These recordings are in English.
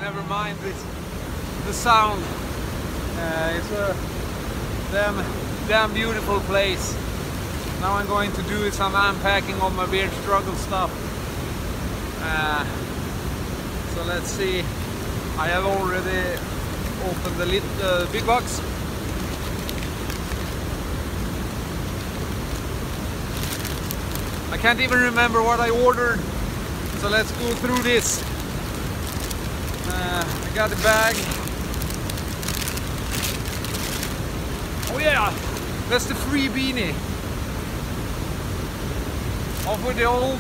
never mind the sound. It's a damn beautiful place. Now I'm going to do some unpacking of my beard struggle stuff. So let's see. I have already opened the big box. I can't even remember what I ordered, so let's go through this. I got the bag. Oh yeah, that's the free beanie. Off with the old,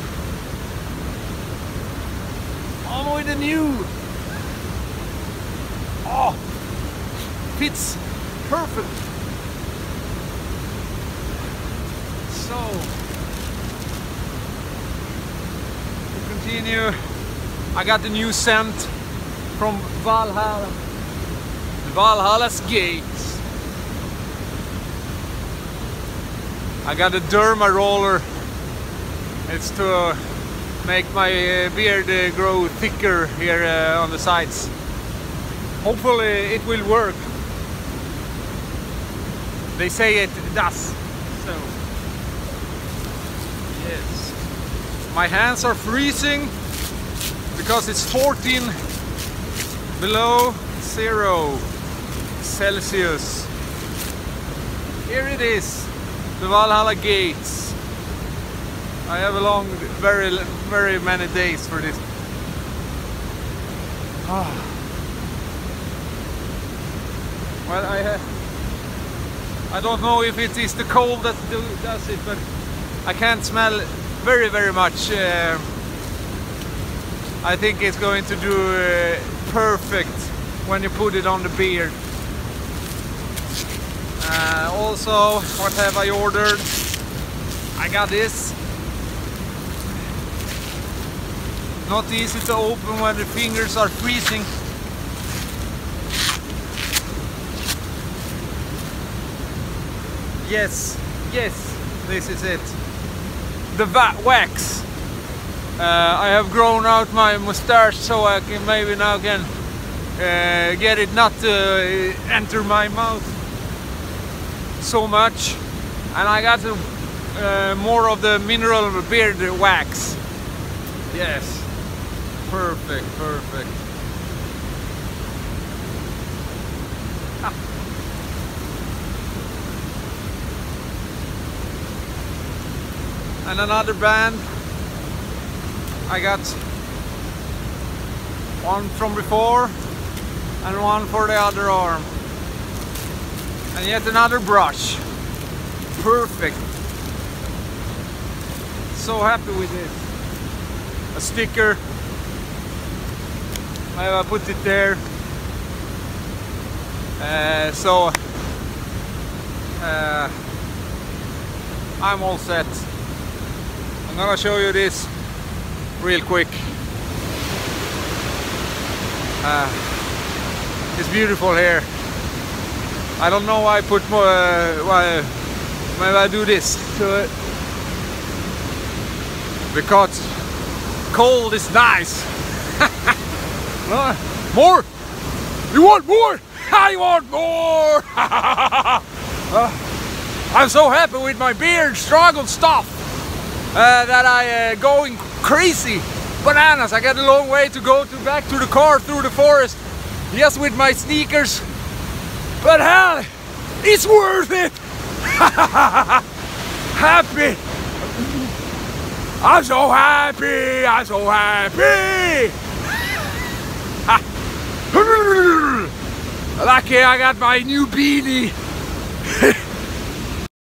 on with the new. Oh, fits perfect. So, to continue, I got the new scent from Valhalla. Valhalla's Gates. I got a derma roller. It's to make my beard grow thicker here on the sides. Hopefully it will work. They say it does. So, yes. My hands are freezing because it's 14 below 0 Celsius. Here it is, the Valhalla Gates. I have a long, very many days for this. Well, I don't know if it is the cold that does it, but I can't smell very much. I think it's going to do perfect when you put it on the beard. Also, what have I ordered? I got this. Not easy to open when the fingers are freezing. Yes, this is it. The wax. I have grown out my mustache, so I can maybe now get it not to enter my mouth so much. And I got more of the mineral beard wax. Yes. Perfect. And another band. I got one from before and one for the other arm. And yet another brush. Perfect. So happy with this. A sticker. I put it there. I'm all set. I'm gonna show you this real quick. It's beautiful here. I don't know why I put more. Why maybe I do this to it because cold is nice. More? You want more? I want more! I'm so happy with my beard struggle stuff that I going crazy bananas. I got a long way to go back to the car through the forest. Yes, with my sneakers. But hell, it's worth it! Happy! I'm so happy! I'm so happy! Lucky I got my new beanie.